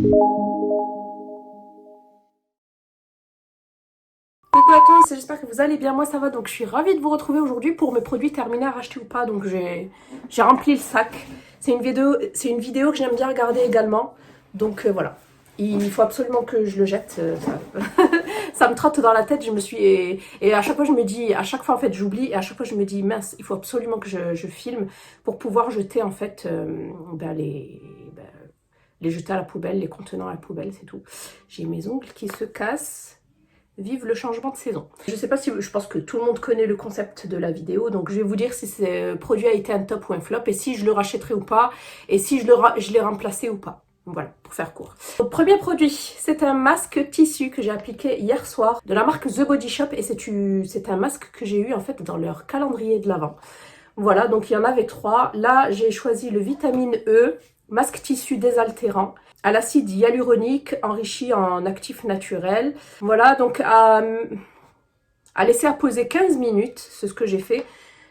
Coucou à tous, j'espère que vous allez bien, moi ça va, donc je suis ravie de vous retrouver aujourd'hui pour mes produits terminés à racheter ou pas. Donc j'ai rempli le sac, c'est une vidéo que j'aime bien regarder également, donc voilà. Il faut absolument que je le jette, ça me trotte dans la tête, et à chaque fois je me dis, à chaque fois en fait j'oublie, et à chaque fois je me dis mince, il faut absolument que je filme pour pouvoir jeter en fait les jeter à la poubelle, les contenants à la poubelle, c'est tout. J'ai mes ongles qui se cassent. Vive le changement de saison. Je sais pas si, je pense que tout le monde connaît le concept de la vidéo, donc je vais vous dire si ce produit a été un top ou un flop, et si je le rachèterai ou pas, et si je l'ai remplacé ou pas. Voilà, pour faire court. Le premier produit, c'est un masque tissu que j'ai appliqué hier soir de la marque The Body Shop, et c'est un masque que j'ai eu en fait dans leur calendrier de l'Avent. Voilà, donc il y en avait 3. Là, j'ai choisi le vitamine E, masque tissu désaltérant, à l'acide hyaluronique enrichi en actifs naturels. Voilà, donc à laisser à poser 15 minutes, c'est ce que j'ai fait.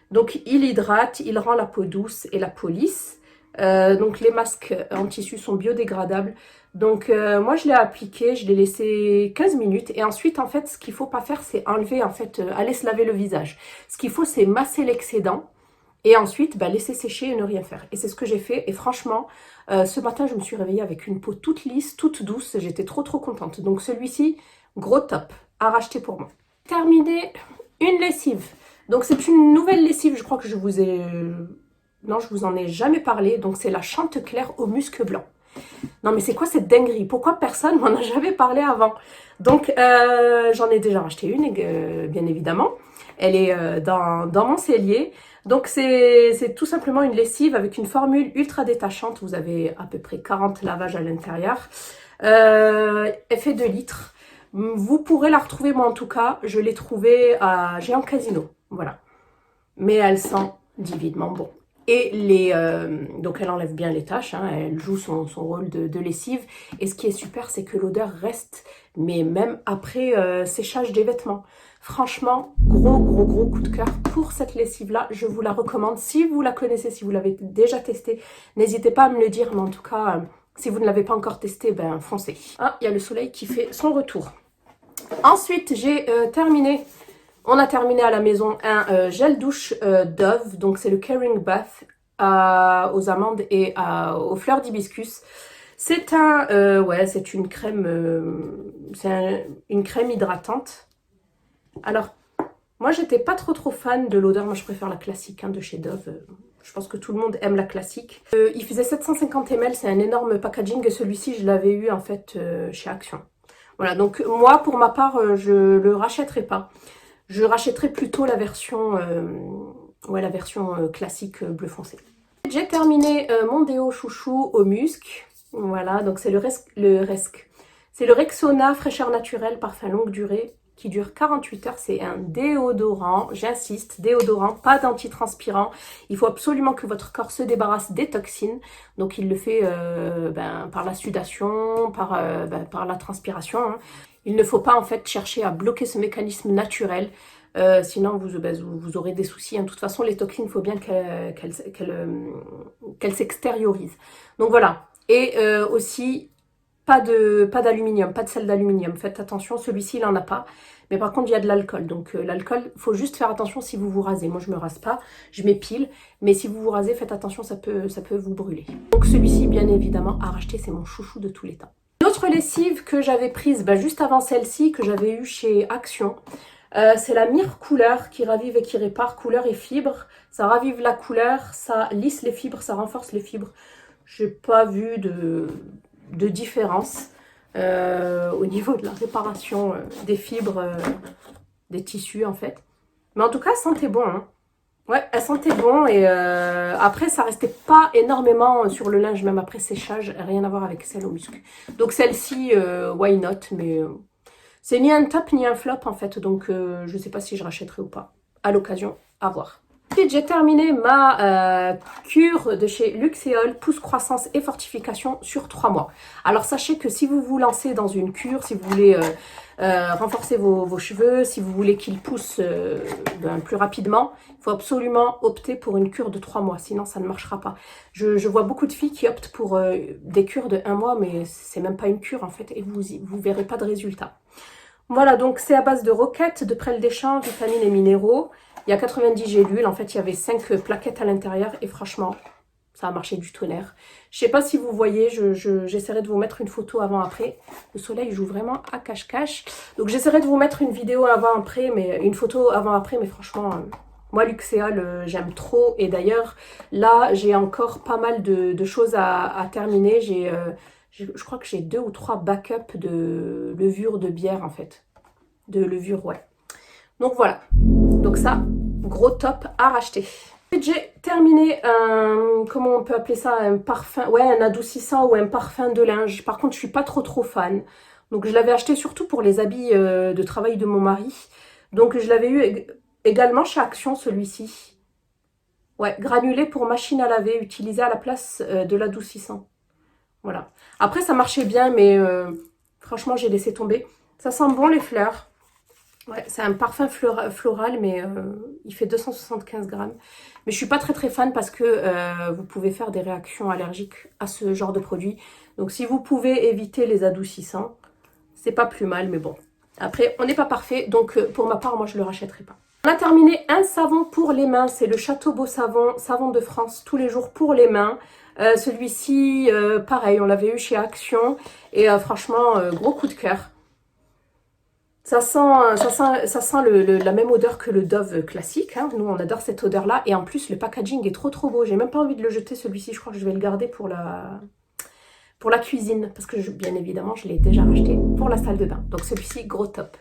Donc il hydrate, il rend la peau douce et la peau lisse. Donc les masques en tissu sont biodégradables. Donc moi je l'ai appliqué, je l'ai laissé 15 minutes. Et ensuite en fait ce qu'il ne faut pas faire c'est enlever, en fait, aller se laver le visage. Ce qu'il faut c'est masser l'excédent. Et ensuite, laisser sécher et ne rien faire. Et c'est ce que j'ai fait. Et franchement, ce matin, je me suis réveillée avec une peau toute lisse, toute douce. J'étais trop contente. Donc celui-ci, gros top, à racheter pour moi. Terminé, une lessive. Donc c'est une nouvelle lessive, je crois que je vous ai... Non, je vous en ai jamais parlé. Donc c'est la Chantecler au musc blanc. Non mais c'est quoi cette dinguerie? Pourquoi personne m'en a jamais parlé avant? Donc j'en ai déjà racheté une, bien évidemment. Elle est dans mon cellier. Donc c'est tout simplement une lessive avec une formule ultra détachante. Vous avez à peu près 40 lavages à l'intérieur. Elle fait 2 litres. Vous pourrez la retrouver, moi en tout cas, je l'ai trouvée à Géant Casino. Voilà. Mais elle sent divinement bon. Et donc elle enlève bien les taches, hein, elle joue son rôle de lessive. Et ce qui est super, c'est que l'odeur reste, mais même après séchage des vêtements. Franchement, gros coup de cœur pour cette lessive-là. Je vous la recommande. Si vous la connaissez, si vous l'avez déjà testée, n'hésitez pas à me le dire. Mais en tout cas, si vous ne l'avez pas encore testée, foncez. Ah, il y a le soleil qui fait son retour. Ensuite, j'ai terminé... On a terminé à la maison un gel douche Dove, donc c'est le Caring Bath aux amandes et aux fleurs d'hibiscus. C'est c'est une crème, une crème hydratante. Alors, moi j'étais pas trop fan de l'odeur, moi je préfère la classique de chez Dove. Je pense que tout le monde aime la classique. Il faisait 750 ml, c'est un énorme packaging et celui-ci je l'avais eu en fait chez Action. Voilà, donc moi pour ma part je le rachèterai pas. Je rachèterai plutôt la version, classique bleu foncé. J'ai terminé mon déo chouchou au musc. Voilà, donc c'est c'est le Rexona fraîcheur naturelle parfum longue durée qui dure 48 heures. C'est un déodorant, j'insiste, déodorant, pas d'antitranspirant. Il faut absolument que votre corps se débarrasse des toxines. Donc il le fait par la sudation, par la transpiration, hein. Il ne faut pas en fait chercher à bloquer ce mécanisme naturel, sinon vous aurez des soucis. De toute façon, les toxines, il faut bien qu'elles s'extériorisent. Donc voilà. Et aussi, pas d'aluminium, pas de sel d'aluminium. Faites attention, celui-ci, il n'en a pas. Mais par contre, il y a de l'alcool. Donc l'alcool, il faut juste faire attention si vous vous rasez. Moi, je ne me rase pas, je m'épile. Mais si vous vous rasez, faites attention, ça peut vous brûler. Donc celui-ci, bien évidemment, à racheter, c'est mon chouchou de tous les temps. L'autre lessive que j'avais prise juste avant celle-ci, que j'avais eue chez Action, c'est la Mire Couleur qui ravive et qui répare couleur et fibres. Ça ravive la couleur, ça lisse les fibres, ça renforce les fibres. J'ai pas vu de différence au niveau de la réparation des fibres, des tissus en fait. Mais en tout cas, elle sentait bon, hein. Ouais, elle sentait bon et après ça restait pas énormément sur le linge, même après séchage, rien à voir avec celle au musc. Donc celle-ci, why not, mais c'est ni un top ni un flop en fait, donc je sais pas si je rachèterai ou pas. À l'occasion, à voir. Ensuite, j'ai terminé ma cure de chez Luxéol, pousse croissance et fortification sur 3 mois. Alors sachez que si vous vous lancez dans une cure, si vous voulez renforcer vos cheveux. Si vous voulez qu'ils poussent plus rapidement, il faut absolument opter pour une cure de 3 mois, sinon ça ne marchera pas. Je vois beaucoup de filles qui optent pour des cures de 1 mois, mais c'est même pas une cure en fait, et vous verrez pas de résultat. Voilà, donc c'est à base de roquettes, de prêle des champs, vitamines et minéraux. Il y a 90 gélules, en fait il y avait 5 plaquettes à l'intérieur, et franchement, ça a marché du tonnerre. Je sais pas si vous voyez, j'essaierai de vous mettre une photo avant-après. Le soleil joue vraiment à cache-cache. Donc j'essaierai de vous mettre une vidéo avant-après, mais une photo avant-après, mais franchement, moi Luxéol, j'aime trop. Et d'ailleurs, là, j'ai encore pas mal de choses à terminer. Je crois que j'ai 2 ou 3 backups de levure de bière, en fait. De levure, ouais. Donc voilà. Donc ça, gros top à racheter. J'ai terminé un, comment on peut appeler ça, un parfum, ouais, un adoucissant ou un parfum de linge. Par contre, je suis pas trop fan. Donc, je l'avais acheté surtout pour les habits de travail de mon mari. Donc, je l'avais eu également chez Action, celui-ci. Ouais, granulé pour machine à laver, utilisé à la place de l'adoucissant. Voilà. Après, ça marchait bien, mais franchement, j'ai laissé tomber. Ça sent bon, les fleurs. Ouais, c'est un parfum floral, mais il fait 275 grammes. Mais je suis pas très fan parce que vous pouvez faire des réactions allergiques à ce genre de produit. Donc si vous pouvez éviter les adoucissants, c'est pas plus mal, mais bon. Après, on n'est pas parfait, donc pour ma part, moi je le rachèterai pas. On a terminé un savon pour les mains, c'est le Château Beau Savon, savon de France, tous les jours pour les mains. Celui-ci, pareil, on l'avait eu chez Action, et franchement, gros coup de cœur. Ça sent la même odeur que le Dove classique. Hein. Nous, on adore cette odeur-là. Et en plus, le packaging est trop beau. J'ai même pas envie de le jeter, celui-ci. Je crois que je vais le garder pour la cuisine. Parce que, bien évidemment, je l'ai déjà racheté pour la salle de bain. Donc, celui-ci, gros top.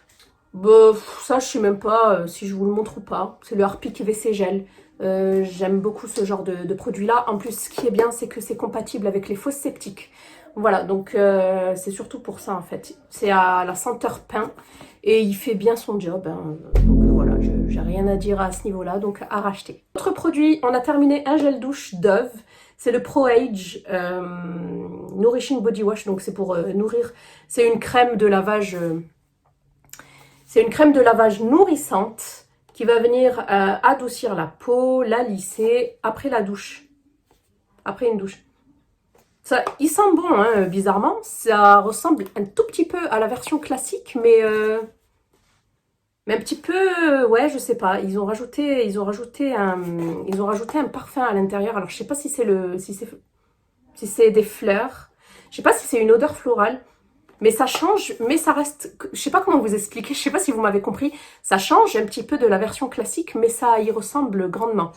Bah, ça, je sais même pas si je vous le montre ou pas. C'est le Harpic WC Gel. J'aime beaucoup ce genre de produit-là. En plus, ce qui est bien, c'est que c'est compatible avec les fosses septiques. Voilà, donc c'est surtout pour ça, en fait. C'est à la senteur pain. Et il fait bien son job, hein. Donc voilà, j'ai rien à dire à ce niveau-là, donc à racheter. Autre produit, on a terminé un gel douche Dove, c'est le Pro Age Nourishing Body Wash, donc c'est pour nourrir, c'est une crème de lavage, nourrissante qui va venir adoucir la peau, la lisser après la douche, après une douche. Ça, il sent bon, hein, bizarrement. Ça ressemble un tout petit peu à la version classique, mais un petit peu, ouais, je sais pas. Ils ont rajouté un parfum à l'intérieur. Alors, je sais pas si c'est des fleurs. Je sais pas si c'est une odeur florale, mais ça change, mais ça reste. Je sais pas comment vous expliquer. Je sais pas si vous m'avez compris. Ça change un petit peu de la version classique, mais ça y ressemble grandement.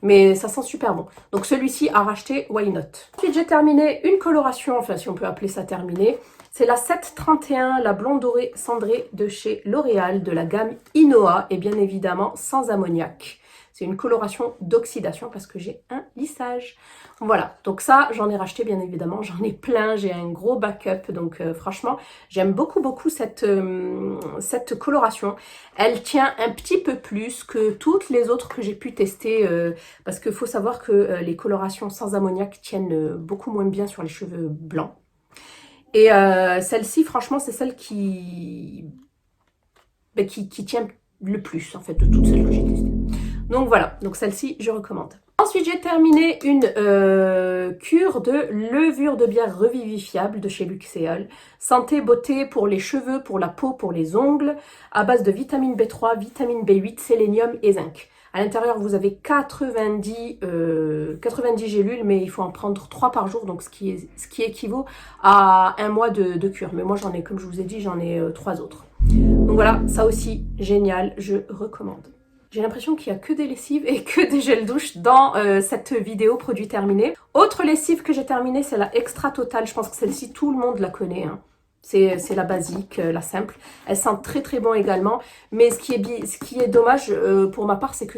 Mais ça sent super bon. Donc celui-ci à racheter, why not. Ensuite, j'ai terminé une coloration, enfin si on peut appeler ça terminé. C'est la 731, la blonde dorée cendrée de chez L'Oréal, de la gamme Inoa, et bien évidemment sans ammoniac. C'est une coloration d'oxydation parce que j'ai un lissage. Voilà, donc ça, j'en ai racheté bien évidemment, j'en ai plein, j'ai un gros backup. Donc franchement, j'aime beaucoup cette coloration. Elle tient un petit peu plus que toutes les autres que j'ai pu tester parce qu'il faut savoir que les colorations sans ammoniac tiennent beaucoup moins bien sur les cheveux blancs. Et celle-ci, franchement, c'est celle qui tient le plus en fait de toutes celles que j'ai testées. Donc voilà, donc celle-ci, je recommande. Ensuite, j'ai terminé une cure de levure de bière revivifiable de chez Luxéol. Santé, beauté pour les cheveux, pour la peau, pour les ongles, à base de vitamine B3, vitamine B8, sélénium et zinc. À l'intérieur, vous avez 90 gélules, mais il faut en prendre 3 par jour, donc ce qui équivaut à 1 mois de cure. Mais moi, j'en ai, comme je vous ai dit, j'en ai 3 autres. Donc voilà, ça aussi, génial, je recommande. J'ai l'impression qu'il n'y a que des lessives et que des gels douche dans cette vidéo produit terminé. Autre lessive que j'ai terminée, c'est la Extra Total. Je pense que celle-ci, tout le monde la connaît, hein. C'est la basique, la simple. Elle sent très bon également. Mais ce qui est dommage pour ma part, c'est que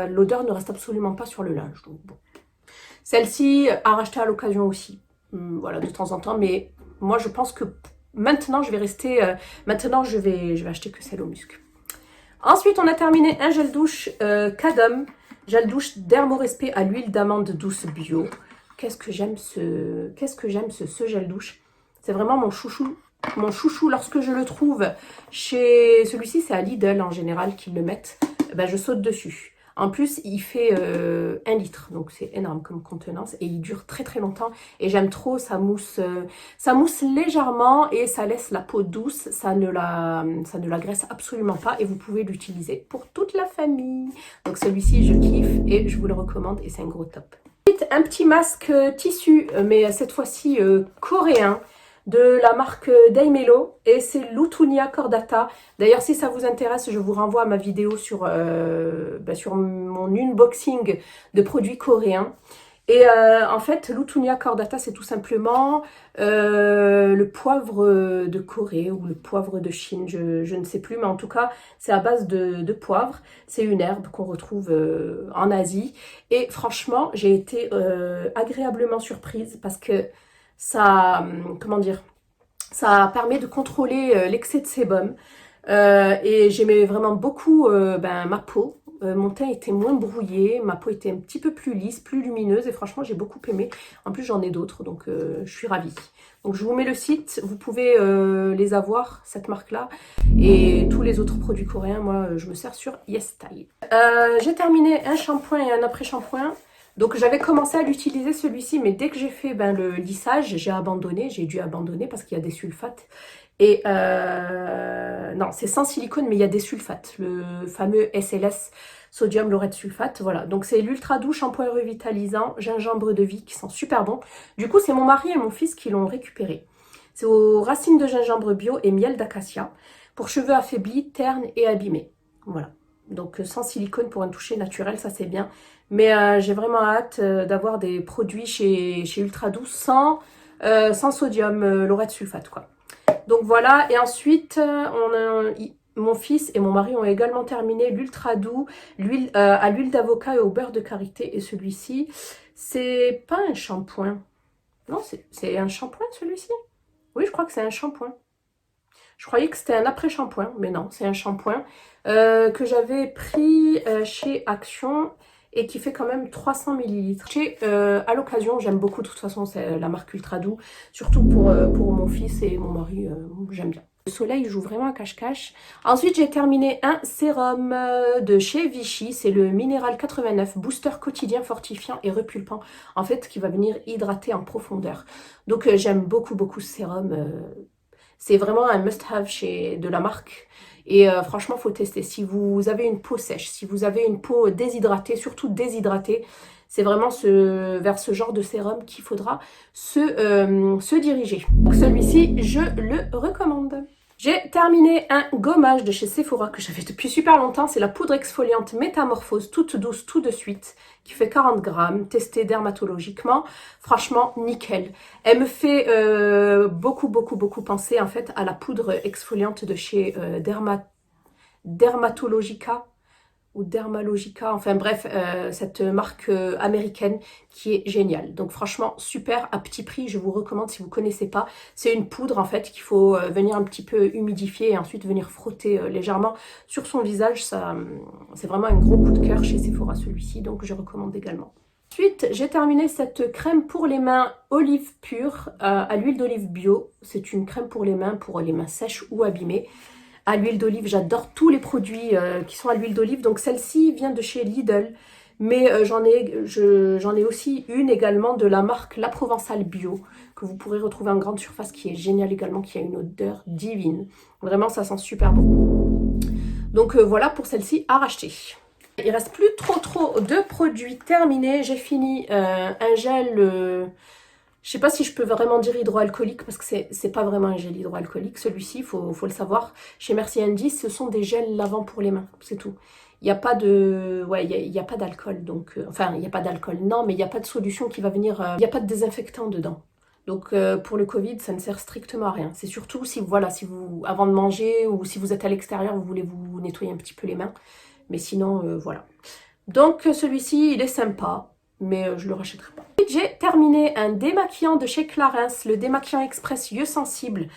l'odeur ne reste absolument pas sur le linge. Donc, bon. Celle-ci, à racheter à l'occasion aussi. Voilà, de temps en temps. Mais moi, je pense que maintenant, je vais rester... maintenant, je vais acheter que celle au musc. Ensuite, on a terminé un gel douche Cadum. Gel douche Dermorespect à l'huile d'amande douce bio. Qu'est-ce que j'aime ce gel douche. C'est vraiment mon chouchou mon chouchou, lorsque je le trouve chez... Celui-ci, c'est à Lidl en général qu'ils le mettent. Ben, je saute dessus. En plus, il fait 1 litre, donc c'est énorme comme contenance. Et il dure très très longtemps. Et j'aime trop, ça mousse légèrement et ça laisse la peau douce. Ça ne la graisse absolument pas. Et vous pouvez l'utiliser pour toute la famille. Donc celui-ci, je kiffe et je vous le recommande. Et c'est un gros top. Un petit masque tissu, mais cette fois-ci coréen, de la marque Daimelo, et c'est Lutunia Cordata. D'ailleurs, si ça vous intéresse, je vous renvoie à ma vidéo sur mon unboxing de produits coréens. Et en fait, Lutunia Cordata, c'est tout simplement le poivre de Corée ou le poivre de Chine, je ne sais plus, mais en tout cas, c'est à base de poivre. C'est une herbe qu'on retrouve en Asie. Et franchement, j'ai été agréablement surprise parce que ça, comment dire, ça permet de contrôler l'excès de sébum. Et j'aimais vraiment beaucoup ma peau. Mon teint était moins brouillé, ma peau était un petit peu plus lisse, plus lumineuse et franchement j'ai beaucoup aimé. En plus j'en ai d'autres donc je suis ravie. Donc je vous mets le site, vous pouvez les avoir, cette marque-là. Et tous les autres produits coréens, moi je me sers sur YesStyle. J'ai terminé un shampoing et un après-shampoing. Donc j'avais commencé à l'utiliser celui-ci, mais dès que j'ai fait le lissage, j'ai dû abandonner parce qu'il y a des sulfates. Et non, c'est sans silicone, mais il y a des sulfates, le fameux SLS, sodium laureth sulfate, voilà. Donc c'est l'ultra doux shampoing revitalisant, gingembre de vie, qui sont super bons. Du coup, c'est mon mari et mon fils qui l'ont récupéré. C'est aux racines de gingembre bio et miel d'acacia, pour cheveux affaiblis, ternes et abîmés. Voilà. Donc sans silicone pour un toucher naturel, ça c'est bien. Mais j'ai vraiment hâte d'avoir des produits chez Ultra Douce sans sodium laureth sulfate, quoi. Donc voilà, et ensuite, mon fils et mon mari ont également terminé l'Ultra Doux, l'huile à l'huile d'avocat et au beurre de karité. Et celui-ci, c'est pas un shampoing. Non, c'est un shampoing celui-ci? Oui, je crois que c'est un shampoing. Je croyais que c'était un après-shampoing, mais non, c'est un shampoing que j'avais pris chez Action et qui fait quand même 300 ml. À l'occasion, j'aime beaucoup, de toute façon, c'est la marque Ultra Doux, surtout pour mon fils et mon mari, j'aime bien. Le soleil joue vraiment à cache-cache. Ensuite, j'ai terminé un sérum de chez Vichy, c'est le Minéral 89 Booster quotidien fortifiant et repulpant, en fait, qui va venir hydrater en profondeur. Donc, j'aime beaucoup, beaucoup ce sérum. C'est vraiment un must-have de la marque. Et franchement, il faut tester. Si vous avez une peau sèche, si vous avez une peau déshydratée, surtout déshydratée, c'est vraiment vers ce genre de sérum qu'il faudra se diriger. Donc celui-ci, je le recommande. J'ai terminé un gommage de chez Sephora que j'avais depuis super longtemps. C'est la poudre exfoliante Métamorphose, toute douce, tout de suite, qui fait 40 grammes, testée dermatologiquement. Franchement, nickel. Elle me fait beaucoup, beaucoup, beaucoup penser en fait à la poudre exfoliante de chez Dermatologica ou Dermalogica, enfin bref, cette marque américaine qui est géniale. Donc franchement, super, à petit prix, je vous recommande si vous ne connaissez pas. C'est une poudre en fait qu'il faut venir un petit peu humidifier et ensuite venir frotter légèrement sur son visage. C'est vraiment un gros coup de cœur chez Sephora celui-ci, donc je recommande également. Ensuite, j'ai terminé cette crème pour les mains olive pure à l'huile d'olive bio. C'est une crème pour les mains sèches ou abîmées. À l'huile d'olive, j'adore tous les produits qui sont à l'huile d'olive. Donc celle-ci vient de chez Lidl, mais j'en ai aussi une également de la marque La Provençale Bio, que vous pourrez retrouver en grande surface, qui est géniale également, qui a une odeur divine. Vraiment, ça sent super bon. Donc voilà pour celle-ci à racheter. Il reste plus trop de produits terminés. J'ai fini un gel... je sais pas si je peux vraiment dire hydroalcoolique parce que c'est pas vraiment un gel hydroalcoolique. Celui-ci, faut le savoir. Chez Merci Handy, ce sont des gels lavants pour les mains. C'est tout. Il n'y a pas de... Ouais, il y a pas d'alcool. Donc, enfin, il n'y a pas d'alcool, non, mais il n'y a pas de solution qui va venir... il n'y a pas de désinfectant dedans. Donc, pour le Covid, ça ne sert strictement à rien. C'est surtout si, voilà, si vous, avant de manger ou si vous êtes à l'extérieur, vous voulez vous nettoyer un petit peu les mains. Mais sinon, voilà. Donc, celui-ci, il est sympa, mais je ne le rachèterai pas. J'ai terminé un démaquillant de chez Clarins, le démaquillant express yeux sensibles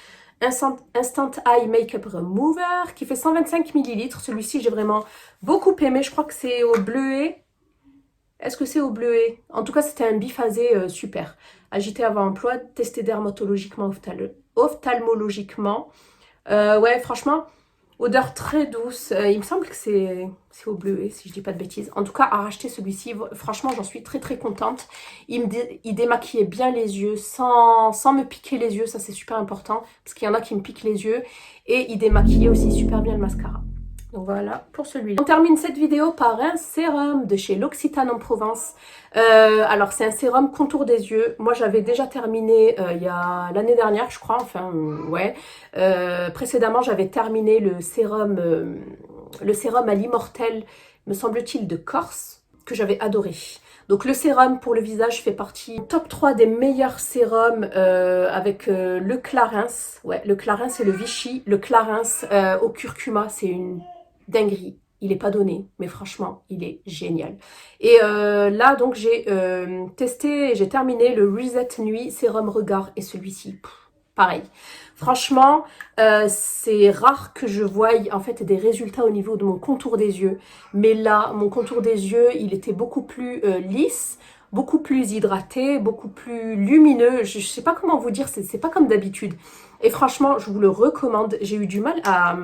Instant Eye Makeup Remover, qui fait 125 ml. Celui-ci, j'ai vraiment beaucoup aimé. Je crois que c'est au bleuet. Est-ce que c'est au bleuet? En tout cas, c'était un biphasé super. Agité avant emploi, testé dermatologiquement, ophtalmologiquement. Ouais, franchement, odeur très douce. Il me semble que c'est au bleuet, si je dis pas de bêtises. En tout cas, à racheter celui-ci, franchement, j'en suis très très contente. Il démaquillait bien les yeux sans me piquer les yeux. Ça, c'est super important parce qu'il y en a qui me piquent les yeux. Et il démaquillait aussi super bien le mascara. Donc voilà pour celui-là. On termine cette vidéo par un sérum de chez L'Occitane en Provence. Alors c'est un sérum contour des yeux. Moi j'avais déjà terminé il y a l'année dernière je crois, enfin ouais. Précédemment j'avais terminé le sérum à l'immortel, me semble-t-il, de Corse, que j'avais adoré. Donc le sérum pour le visage fait partie top 3 des meilleurs sérums avec le Clarins. Ouais, le Clarins et le Vichy. Le Clarins au curcuma, c'est une dinguerie. Il n'est pas donné, mais franchement, il est génial. Et là, donc, j'ai testé et j'ai terminé le Reset Nuit Sérum Regard. Et celui-ci, pareil. Franchement, c'est rare que je voie en fait des résultats au niveau de mon contour des yeux. Mais là, mon contour des yeux, il était beaucoup plus lisse, beaucoup plus hydraté, beaucoup plus lumineux. Je sais pas comment vous dire, c'est pas comme d'habitude. Et franchement, je vous le recommande. J'ai eu du mal à...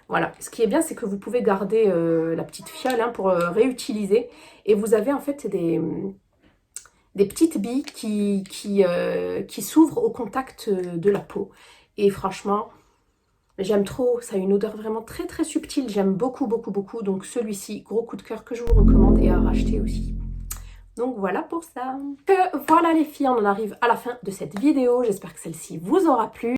Voilà, ce qui est bien, c'est que vous pouvez garder la petite fiole hein, pour réutiliser. Et vous avez en fait des petites billes qui s'ouvrent au contact de la peau. Et franchement, j'aime trop. Ça a une odeur vraiment très très subtile. J'aime beaucoup, beaucoup, beaucoup. Donc celui-ci, gros coup de cœur que je vous recommande et à racheter aussi. Donc voilà pour ça. Voilà les filles, on en arrive à la fin de cette vidéo. J'espère que celle-ci vous aura plu.